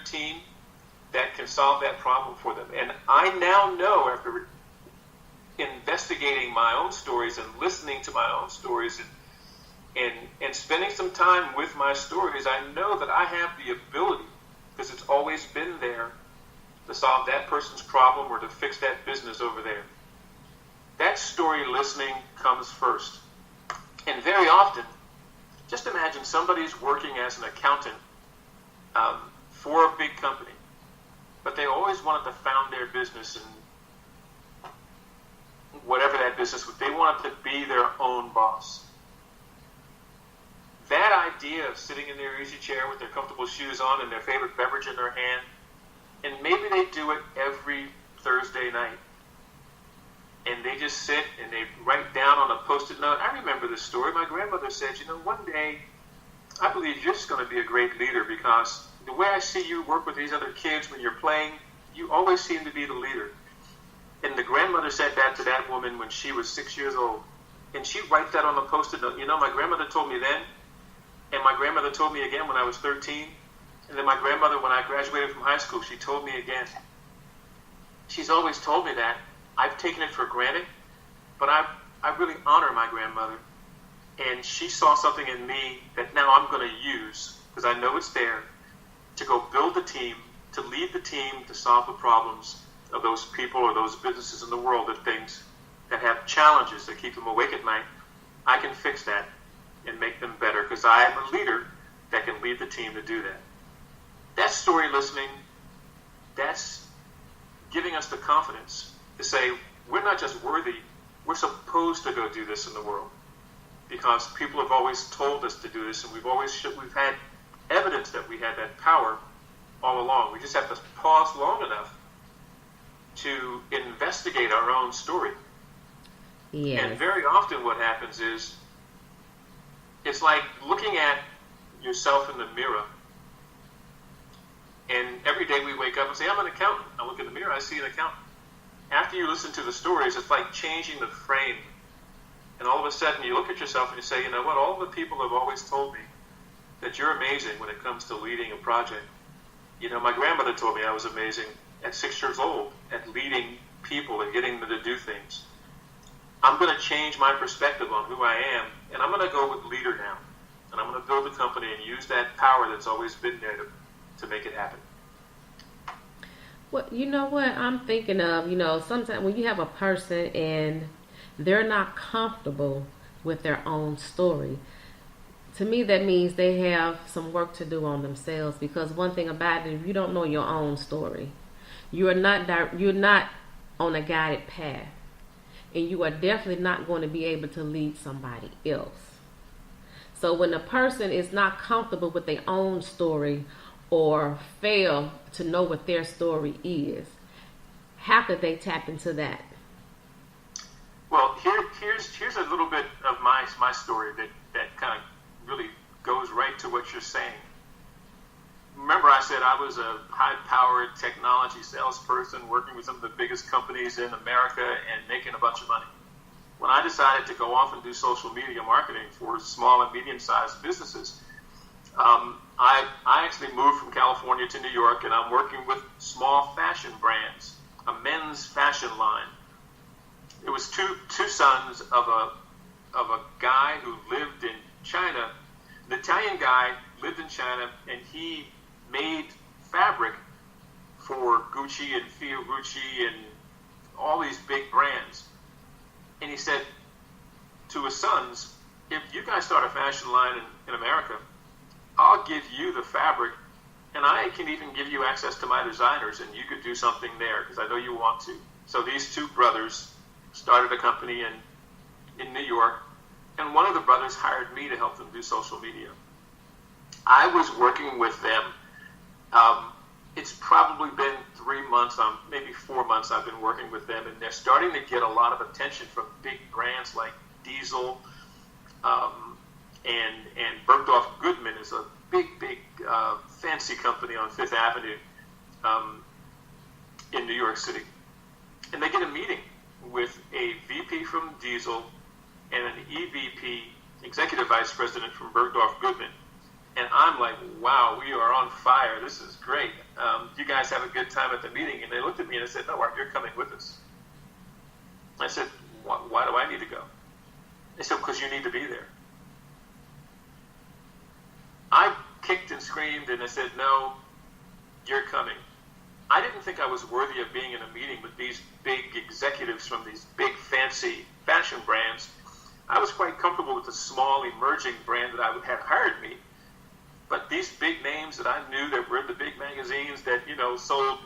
team that can solve that problem for them. And I now know, after investigating my own stories and listening to my own stories and spending some time with my stories, I know that I have the ability, because it's always been there, to solve that person's problem or to fix that business over there. That story listening comes first. And very often, just imagine somebody's working as an accountant for a big company, but they always wanted to found their business and whatever that business was. They wanted to be their own boss. That idea of sitting in their easy chair with their comfortable shoes on and their favorite beverage in their hand, and maybe they do it every Thursday night, and they just sit and they write down on a Post-it note. I remember this story. My grandmother said, one day, I believe you're just going to be a great leader, because the way I see you work with these other kids when you're playing, you always seem to be the leader. And the grandmother said that to that woman when she was 6 years old. And she writes that on a Post-it note. My grandmother told me then, and my grandmother told me again when I was 13. And then my grandmother, when I graduated from high school, she told me again. She's always told me that. I've taken it for granted, but I really honor my grandmother. And she saw something in me that now I'm going to use, because I know it's there, to go build the team, to lead the team, to solve the problems of those people or those businesses in the world, that things that have challenges that keep them awake at night. I can fix that and make them better, because I am a leader that can lead the team to do that. That's story listening. That's giving us the confidence to say, we're not just worthy, we're supposed to go do this in the world, because people have always told us to do this, and we've had evidence that we had that power all along. We just have to pause long enough to investigate our own story. Yes. And very often what happens is, it's like looking at yourself in the mirror. And every day we wake up and say, I'm an accountant. I look in the mirror, I see an accountant. After you listen to the stories, it's like changing the frame. And all of a sudden you look at yourself and you say, what? All the people have always told me that you're amazing when it comes to leading a project. My grandmother told me I was amazing at 6 years old at leading people and getting them to do things. I'm going to change my perspective on who I am, and I'm going to go with leader now. And I'm going to build a company and use that power that's always been there to make it happen. Well, you know what I'm thinking of? Sometimes when you have a person and they're not comfortable with their own story, to me that means they have some work to do on themselves. Because one thing about it, if you don't know your own story, you're not on a guided path, and you are definitely not going to be able to lead somebody else. So when a person is not comfortable with their own story, or fail to know what their story is, how could they tap into that? Well, here's a little bit of my story that kind of really goes right to what you're saying. Remember, I said I was a high-powered technology salesperson working with some of the biggest companies in America and making a bunch of money. When I decided to go off and do social media marketing for small and medium-sized businesses, I actually moved from California to New York, and I'm working with small fashion brands, a men's fashion line. It was two sons of a guy who lived in China. The Italian guy lived in China, and he made fabric for Gucci and Fiorucci and all these big brands. And he said to his sons, if you guys start a fashion line in America, I'll give you the fabric, and I can even give you access to my designers, and you could do something there, because I know you want to. So these two brothers started a company in New York, and one of the brothers hired me to help them do social media. I was working with them. It's probably been 3 months, maybe 4 months I've been working with them, and they're starting to get a lot of attention from big brands like Diesel, and Bergdorf Goodman is a big fancy company on Fifth Avenue in New York City. And they get a meeting with a VP from Diesel and an EVP, Executive Vice President from Bergdorf Goodman. And I'm like, wow, we are on fire. This is great. You guys have a good time at the meeting. And they looked at me and they said, no, Art, you're coming with us. I said, why do I need to go? They said, because you need to be there. I kicked and screamed and I said, no, you're coming. I didn't think I was worthy of being in a meeting with these big executives from these big fancy fashion brands. I was quite comfortable with the small emerging brand that had hired me. But these big names that I knew that were in the big magazines that, sold,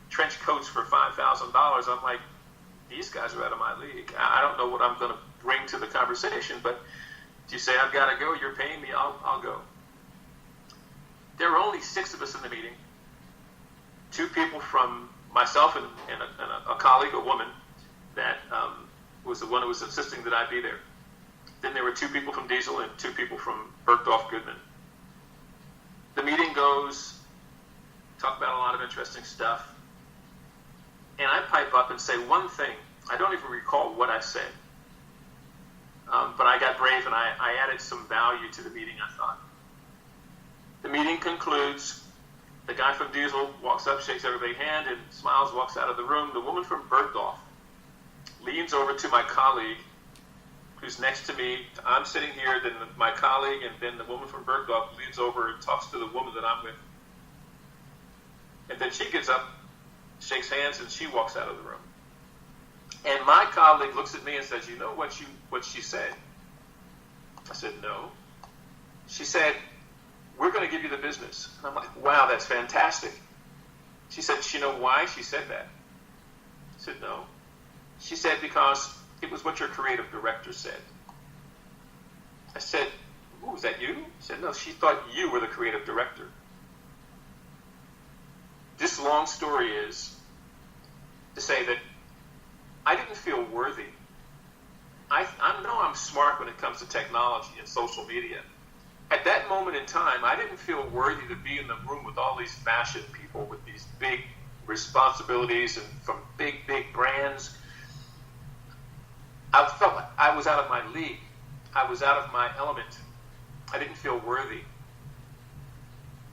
trench coats for $5,000, I'm like, these guys are out of my league. I don't know what I'm going to bring to the conversation, but if you say I've got to go, you're paying me, I'll go. There were only 6 of us in the meeting. 2 people from myself and a colleague, a woman, that was the one who was insisting that I be there. Then there were 2 people from Diesel and 2 people from Bergdorf Goodman. The meeting goes, talk about a lot of interesting stuff, and I pipe up and say one thing. I don't even recall what I said, but I got brave and I added some value to the meeting, I thought. The meeting concludes. The guy from Diesel walks up, shakes everybody's hand, and smiles, walks out of the room. The woman from Bergdorf leans over to my colleague, who's next to me. I'm sitting here, then my colleague, and then the woman from Bergdorf leans over and talks to the woman that I'm with. And then she gets up, shakes hands, and she walks out of the room. And my colleague looks at me and says, you know what she said? I said, no. She said, we're going to give you the business. And I'm like, wow, that's fantastic. She said, you know why she said that? I said, no. She said, because it was what your creative director said. I said, ooh, was that you? She said, no, she thought you were the creative director. This long story is to say that I didn't feel worthy. I know I'm smart when it comes to technology and social media. At that moment in time, I didn't feel worthy to be in the room with all these fashion people with these big responsibilities and from big brands. I felt like I was out of my league. I was out of my element. I didn't feel worthy.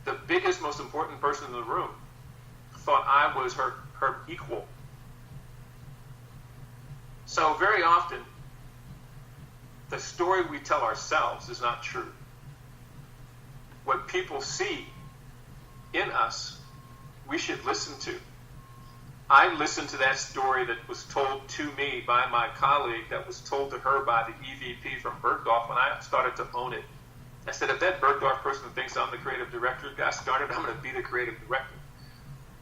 The biggest, most important person in the room thought I was her equal. So very often, the story we tell ourselves is not true. What people see in us, we should listen to. I listened to that story that was told to me by my colleague, that was told to her by the EVP from Bergdorf, when I started to own it. I said, if that Bergdorf person thinks I'm the creative director, got started, I'm going to be the creative director.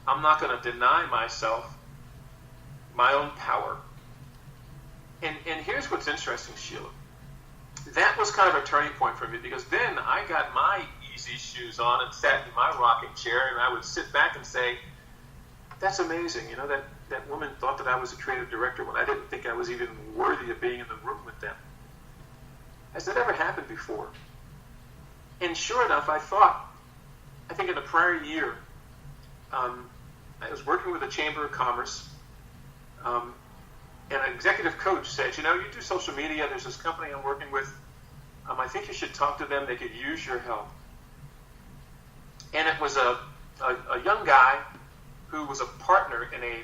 I'm not going to deny myself my own power. And here's what's interesting, Sheila. That was kind of a turning point for me, because then I got my easy shoes on and sat in my rocking chair, and I would sit back and say, that's amazing. That woman thought that I was a creative director when I didn't think I was even worthy of being in the room with them. Has that ever happened before? And sure enough, I think in the prior year, I was working with the Chamber of Commerce, and an executive coach said, you do social media, there's this company I'm working with, I think you should talk to them, they could use your help. And it was a young guy who was a partner in a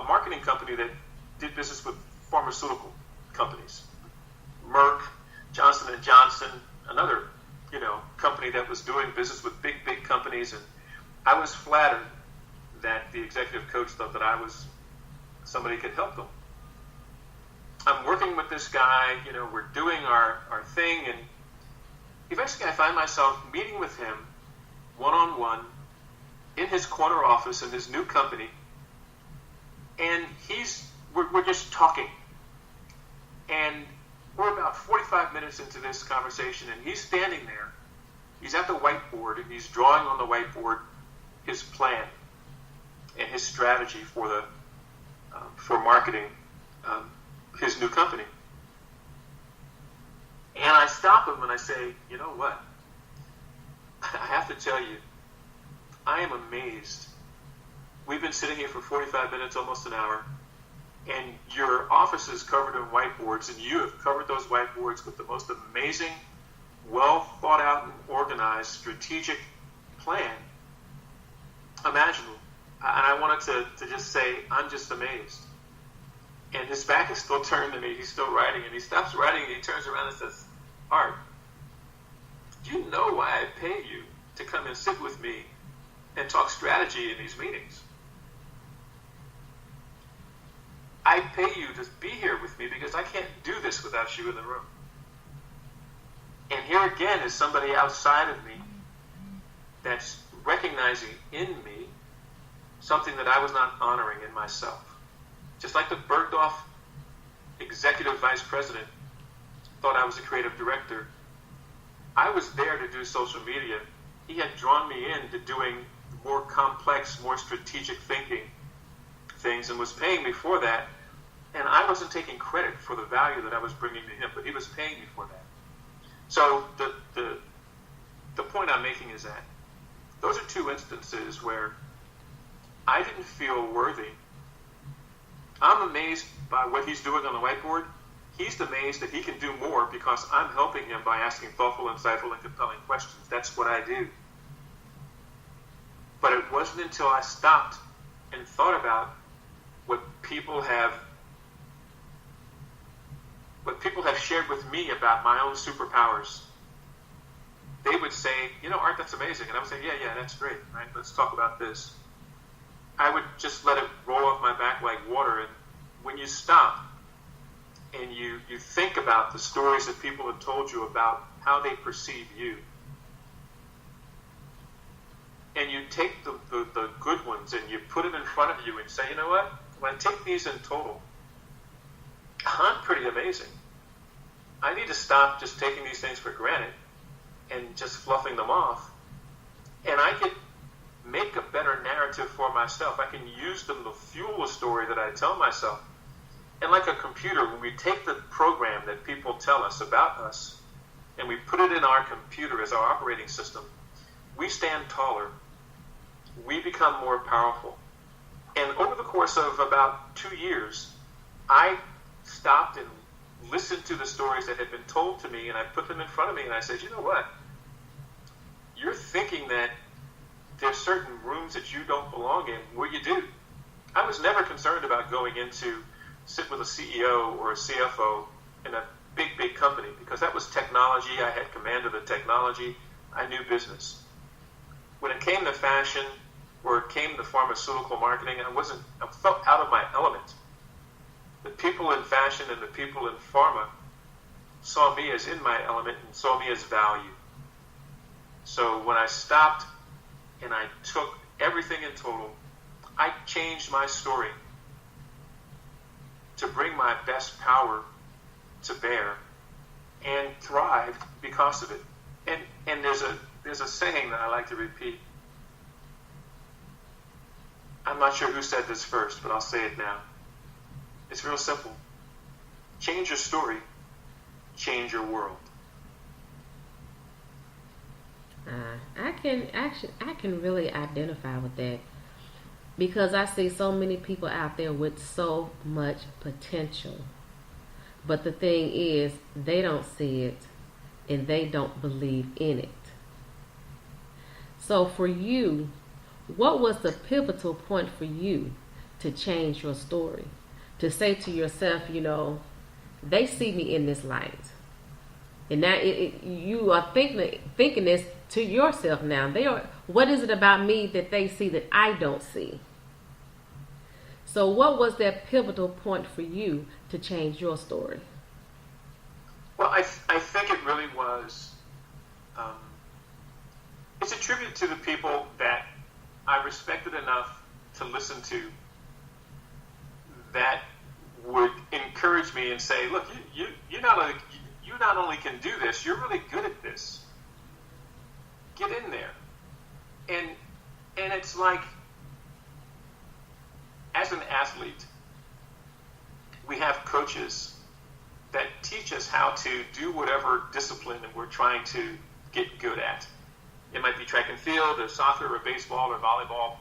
marketing company that did business with pharmaceutical companies. Merck, Johnson & Johnson, another, company that was doing business with big companies. And I was flattered that the executive coach thought that I was somebody who could help them. I'm working with this guy, we're doing our thing, and eventually I find myself meeting with him one-on-one in his corner office in his new company, and we're just talking. And we're about 45 minutes into this conversation, and he's standing there. He's at the whiteboard, and he's drawing on the whiteboard his plan and his strategy for marketing his new company. And I stop him and I say, you know what? I have to tell you, I am amazed. We've been sitting here for 45 minutes, almost an hour, and your office is covered in whiteboards, and you have covered those whiteboards with the most amazing well thought out and organized strategic plan imaginable. And I wanted to just say, I'm just amazed. And his back is still turned to me. He's still writing, and he stops writing, and he turns around and says, Art, do you know why I pay you to come and sit with me and talk strategy in these meetings? I pay you to be here with me because I can't do this without you in the room. And here again is somebody outside of me that's recognizing in me something that I was not honoring in myself. Just like the Bergdorf executive vice president thought I was a creative director, I was there to do social media. He had drawn me into doing more complex, more strategic thinking things and was paying me for that. And I wasn't taking credit for the value that I was bringing to him, but he was paying me for that. So the point I'm making is that those are two instances where I didn't feel worthy. I'm amazed by what he's doing on the whiteboard. He's amazed that he can do more because I'm helping him by asking thoughtful, insightful, and compelling questions. That's what I do. But it wasn't until I stopped and thought about what people have shared with me about my own superpowers. They would say, Art, that's amazing. And I would say, yeah, that's great, right? Let's talk about this. I would just let it roll off my back like water. And when you stop and you think about the stories that people have told you about how they perceive you, and you take the good ones and you put them in front of you and say, you know what? When I take these in total, I'm pretty amazing. I need to stop just taking these things for granted and just fluffing them off. And I can make a better narrative for myself. I can use them to fuel the story that I tell myself. And like a computer, when we take the program that people tell us about us and we put it in our computer as our operating system, we stand taller. We become more powerful. And over the course of about 2 years, I stopped and listened to the stories that had been told to me, and I put them in front of me, and I said, you know what? You're thinking that there's certain rooms that you don't belong in. Well, you do. I was never concerned about going into sit with a CEO or a CFO in a big company because that was technology. I had command of the technology. I knew business. When it came to fashion or it came to pharmaceutical marketing, I felt out of my element. The people in fashion and the people in pharma saw me as in my element and saw me as value. So when I stopped and I took everything in total, I changed my story to bring my best power to bear and thrived because of it. And there's a saying that I like to repeat. I'm not sure who said this first, but I'll say it now. It's real simple. Change your story, change your world. I can really identify with that because I see so many people out there with so much potential. But the thing is, they don't see it and they don't believe in it. So for you, what was the pivotal point for you to change your story? To say to yourself, they see me in this light. And now you are thinking this to yourself now. What is it about me that they see that I don't see? So what was that pivotal point for you to change your story? Well, I think it really was, it's a tribute to the people that I respected enough to listen to that would encourage me and say, look, you not only can do this, you're really good at this. Get in there. And it's like, as an athlete, we have coaches that teach us how to do whatever discipline that we're trying to get good at. It might be track and field, or soccer, or baseball, or volleyball,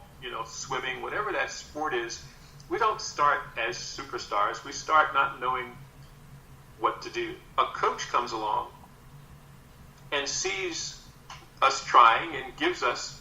swimming, whatever that sport is. We don't start as superstars. We start not knowing what to do. A coach comes along and sees us trying and gives us